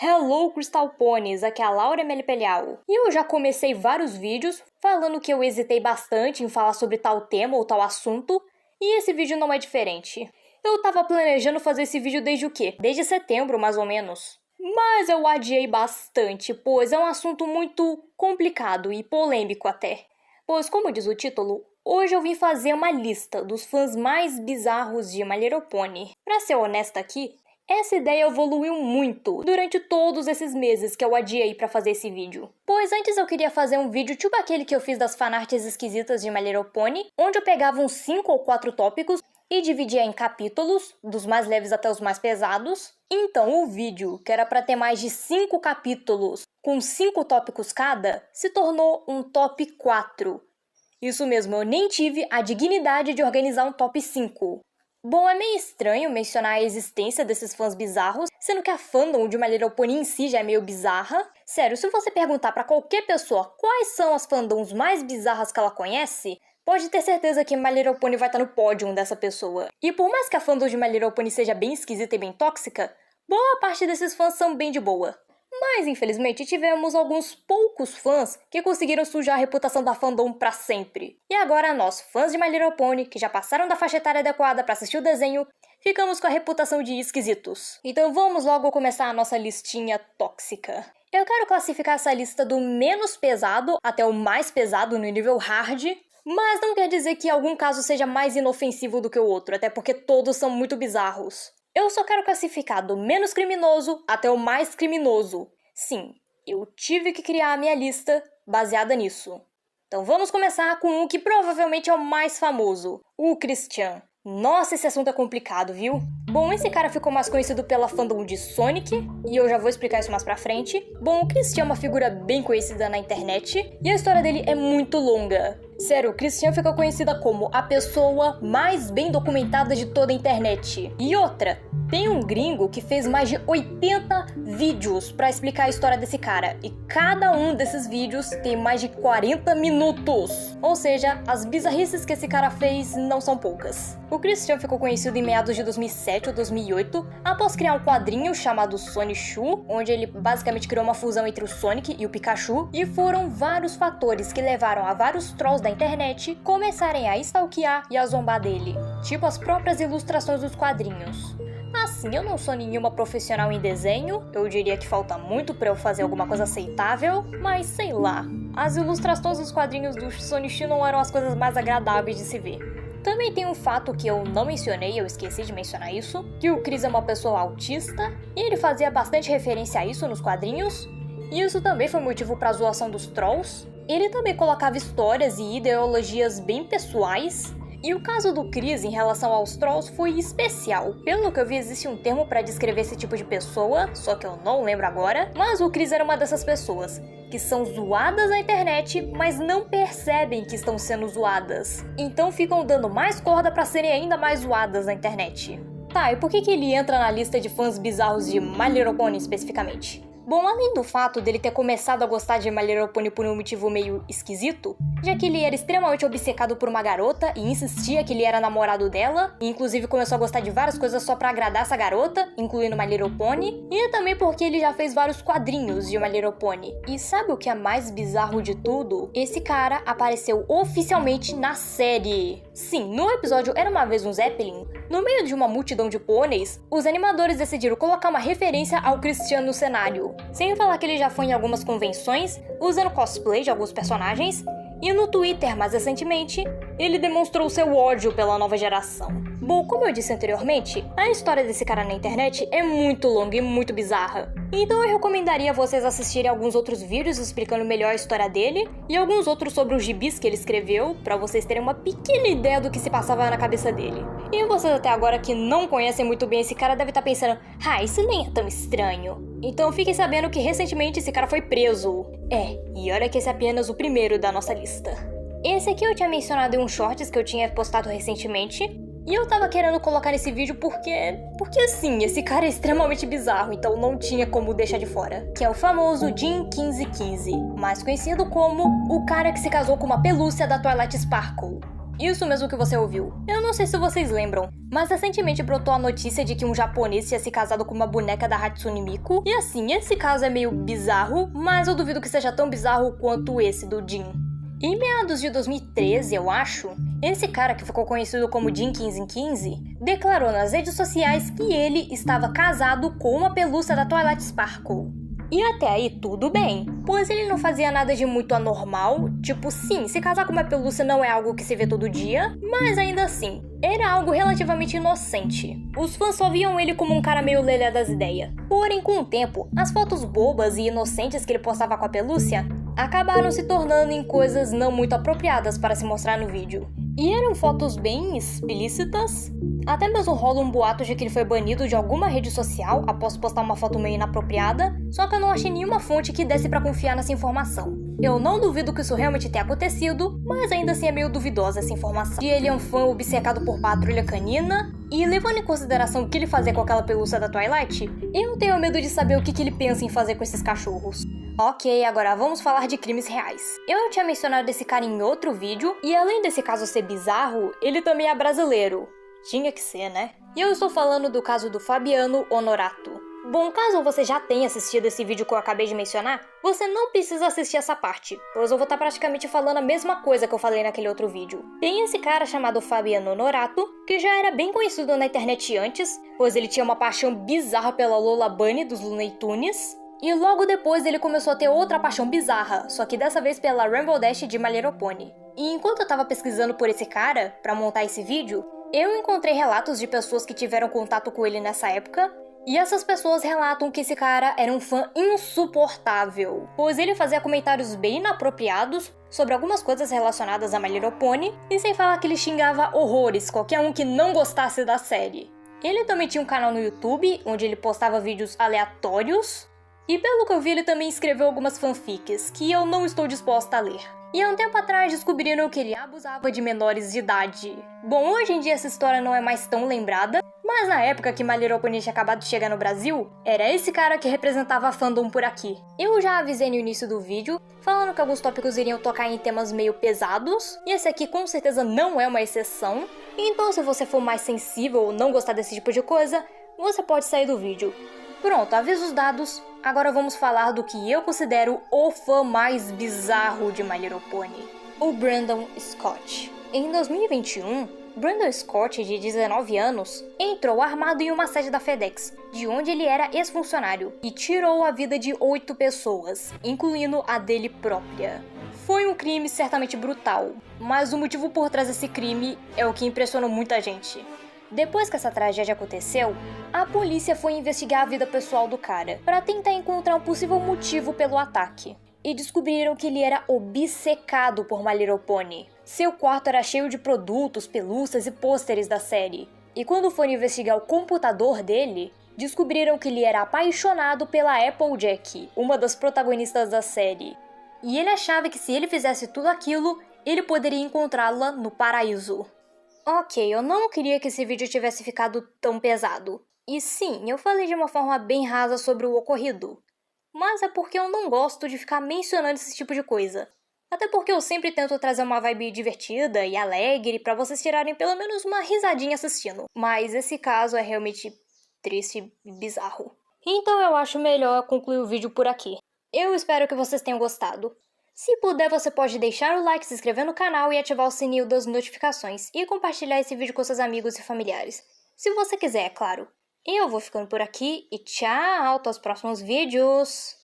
Hello, Crystal Ponies! Aqui é a Laura Melipelial. E eu já comecei vários vídeos falando que eu hesitei bastante em falar sobre tal tema ou tal assunto, e esse vídeo não é diferente. Eu tava planejando fazer esse vídeo desde o quê? Desde setembro, mais ou menos. Mas eu adiei bastante, pois é um assunto muito complicado e polêmico até. Pois, como diz o título, hoje eu vim fazer uma lista dos fãs mais bizarros de My Little Pony. Pra ser honesta aqui, essa ideia evoluiu muito durante todos esses meses que eu adiei pra fazer esse vídeo. Pois antes eu queria fazer um vídeo tipo aquele que eu fiz das fanarts esquisitas de My Little Pony, onde eu pegava uns 5 ou 4 tópicos e dividia em capítulos, dos mais leves até os mais pesados. Então o vídeo, que era pra ter mais de 5 capítulos, com 5 tópicos cada, se tornou um top 4. Isso mesmo, eu nem tive a dignidade de organizar um top 5. Bom, é meio estranho mencionar a existência desses fãs bizarros, sendo que a fandom de My Little Pony em si já é meio bizarra. Sério, se você perguntar pra qualquer pessoa quais são as fandoms mais bizarras que ela conhece, pode ter certeza que My Little Pony vai estar no pódio dessa pessoa. E por mais que a fandom de My Little Pony seja bem esquisita e bem tóxica, boa parte desses fãs são bem de boa. Mas, infelizmente, tivemos alguns poucos fãs que conseguiram sujar a reputação da fandom pra sempre. E agora nós, fãs de My Little Pony, que já passaram da faixa etária adequada pra assistir o desenho, ficamos com a reputação de esquisitos. Então vamos logo começar a nossa listinha tóxica. Eu quero classificar essa lista do menos pesado até o mais pesado no nível hard, mas não quer dizer que algum caso seja mais inofensivo do que o outro, até porque todos são muito bizarros. Eu só quero classificar do menos criminoso até o mais criminoso. Sim, eu tive que criar a minha lista baseada nisso. Então vamos começar com um que provavelmente é o mais famoso, o Christian. Nossa, esse assunto é complicado, viu? Bom, esse cara ficou mais conhecido pela fandom de Sonic, e eu já vou explicar isso mais pra frente. Bom, o Christian é uma figura bem conhecida na internet, e a história dele é muito longa. Sério, o Christian ficou conhecida como a pessoa mais bem documentada de toda a internet. E outra, tem um gringo que fez mais de 80 vídeos pra explicar a história desse cara, e cada um desses vídeos tem mais de 40 minutos. Ou seja, as bizarrices que esse cara fez não são poucas. O Christian ficou conhecido em meados de 2007 ou 2008, após criar um quadrinho chamado Sonichu, onde ele basicamente criou uma fusão entre o Sonic e o Pikachu, e foram vários fatores que levaram a vários trolls da internet começarem a stalkear e a zombar dele, tipo as próprias ilustrações dos quadrinhos. Assim, eu não sou nenhuma profissional em desenho, eu diria que falta muito pra eu fazer alguma coisa aceitável, mas sei lá, as ilustrações dos quadrinhos do Sonichu não eram as coisas mais agradáveis de se ver. Também tem um fato que eu não mencionei, eu esqueci de mencionar isso, que o Chris é uma pessoa autista, e ele fazia bastante referência a isso nos quadrinhos, e isso também foi motivo pra zoação dos trolls. Ele também colocava histórias e ideologias bem pessoais, e o caso do Chris em relação aos trolls foi especial. Pelo que eu vi, existe um termo pra descrever esse tipo de pessoa, só que eu não lembro agora, mas o Chris era uma dessas pessoas, que são zoadas na internet, mas não percebem que estão sendo zoadas. Então ficam dando mais corda pra serem ainda mais zoadas na internet. Tá, e por que ele entra na lista de fãs bizarros de My Little Pony especificamente? Bom, além do fato dele ter começado a gostar de My Little Pony por um motivo meio esquisito, já que ele era extremamente obcecado por uma garota e insistia que ele era namorado dela, e inclusive começou a gostar de várias coisas só pra agradar essa garota, incluindo My Little Pony, e também porque ele já fez vários quadrinhos de My Little Pony. E sabe o que é mais bizarro de tudo? Esse cara apareceu oficialmente na série. Sim, no episódio Era Uma Vez um Zeppelin, no meio de uma multidão de pôneis, os animadores decidiram colocar uma referência ao Christian no cenário. Sem falar que ele já foi em algumas convenções, usando cosplay de alguns personagens, e no Twitter, mais recentemente, ele demonstrou seu ódio pela nova geração. Bom, como eu disse anteriormente, a história desse cara na internet é muito longa e muito bizarra. Então eu recomendaria vocês assistirem alguns outros vídeos explicando melhor a história dele, e alguns outros sobre os gibis que ele escreveu, pra vocês terem uma pequena ideia do que se passava na cabeça dele. E vocês até agora que não conhecem muito bem esse cara devem estar pensando, isso nem é tão estranho. Então fiquem sabendo que recentemente esse cara foi preso. E olha que esse é apenas o primeiro da nossa lista. Esse aqui eu tinha mencionado em um shorts que eu tinha postado recentemente, E eu tava querendo colocar nesse vídeo porque sim, esse cara é extremamente bizarro, então não tinha como deixar de fora. Que é o famoso Jim 1515, mais conhecido como o cara que se casou com uma pelúcia da Twilight Sparkle. Isso mesmo que você ouviu. Eu não sei se vocês lembram, mas recentemente brotou a notícia de que um japonês tinha se casado com uma boneca da Hatsune Miku. E assim, esse caso é meio bizarro, mas eu duvido que seja tão bizarro quanto esse do Jim. Em meados de 2013, eu acho, esse cara que ficou conhecido como Jim 1515 declarou nas redes sociais que ele estava casado com uma pelúcia da Twilight Sparkle. E até aí tudo bem, pois ele não fazia nada de muito anormal, tipo sim, se casar com uma pelúcia não é algo que se vê todo dia, mas ainda assim, era algo relativamente inocente. Os fãs só viam ele como um cara meio lelé das ideias. Porém, com o tempo, as fotos bobas e inocentes que ele postava com a pelúcia acabaram se tornando em coisas não muito apropriadas para se mostrar no vídeo. E eram fotos bem explícitas. Até mesmo rola um boato de que ele foi banido de alguma rede social após postar uma foto meio inapropriada, só que eu não achei nenhuma fonte que desse pra confiar nessa informação. Eu não duvido que isso realmente tenha acontecido, mas ainda assim é meio duvidosa essa informação. E ele é um fã obcecado por patrulha canina, e levando em consideração o que ele fazia com aquela pelúcia da Twilight, eu tenho medo de saber o que ele pensa em fazer com esses cachorros. Ok, agora vamos falar de crimes reais. Eu tinha mencionado esse cara em outro vídeo, e além desse caso ser bizarro, ele também é brasileiro. Tinha que ser, né? E eu estou falando do caso do Fabiano Honorato. Bom, caso você já tenha assistido esse vídeo que eu acabei de mencionar, você não precisa assistir essa parte, pois eu vou estar praticamente falando a mesma coisa que eu falei naquele outro vídeo. Tem esse cara chamado Fabiano Honorato, que já era bem conhecido na internet antes, pois ele tinha uma paixão bizarra pela Lola Bunny dos Looney Tunes, e logo depois ele começou a ter outra paixão bizarra, só que dessa vez pela Rainbow Dash de My Little Pony. E enquanto eu tava pesquisando por esse cara, pra montar esse vídeo, eu encontrei relatos de pessoas que tiveram contato com ele nessa época, e essas pessoas relatam que esse cara era um fã insuportável, pois ele fazia comentários bem inapropriados sobre algumas coisas relacionadas a My Little Pony, e sem falar que ele xingava horrores qualquer um que não gostasse da série. Ele também tinha um canal no YouTube, onde ele postava vídeos aleatórios, e pelo que eu vi ele também escreveu algumas fanfics, que eu não estou disposta a ler. E há um tempo atrás descobriram que ele abusava de menores de idade. Bom, hoje em dia essa história não é mais tão lembrada, mas na época que My Little Pony tinha acabado de chegar no Brasil, era esse cara que representava a fandom por aqui. Eu já avisei no início do vídeo, falando que alguns tópicos iriam tocar em temas meio pesados, e esse aqui com certeza não é uma exceção, então se você for mais sensível ou não gostar desse tipo de coisa, você pode sair do vídeo. Pronto, avisos dados, agora vamos falar do que eu considero o fã mais bizarro de My Little Pony, o Brandon Scott. Em 2021, Brandon Scott, de 19 anos, entrou armado em uma sede da FedEx, de onde ele era ex-funcionário, e tirou a vida de 8 pessoas, incluindo a dele própria. Foi um crime certamente brutal, mas o motivo por trás desse crime é o que impressionou muita gente. Depois que essa tragédia aconteceu, a polícia foi investigar a vida pessoal do cara para tentar encontrar um possível motivo pelo ataque. E descobriram que ele era obcecado por My Little Pony. Seu quarto era cheio de produtos, pelúcias e pôsteres da série. E quando foram investigar o computador dele, descobriram que ele era apaixonado pela Applejack, uma das protagonistas da série. E ele achava que se ele fizesse tudo aquilo, ele poderia encontrá-la no paraíso. Ok, eu não queria que esse vídeo tivesse ficado tão pesado. E sim, eu falei de uma forma bem rasa sobre o ocorrido. Mas é porque eu não gosto de ficar mencionando esse tipo de coisa. Até porque eu sempre tento trazer uma vibe divertida e alegre pra vocês tirarem pelo menos uma risadinha assistindo. Mas esse caso é realmente triste e bizarro. Então eu acho melhor concluir o vídeo por aqui. Eu espero que vocês tenham gostado. Se puder, você pode deixar o like, se inscrever no canal e ativar o sininho das notificações e compartilhar esse vídeo com seus amigos e familiares. Se você quiser, é claro. Eu vou ficando por aqui e tchau, até os próximos vídeos!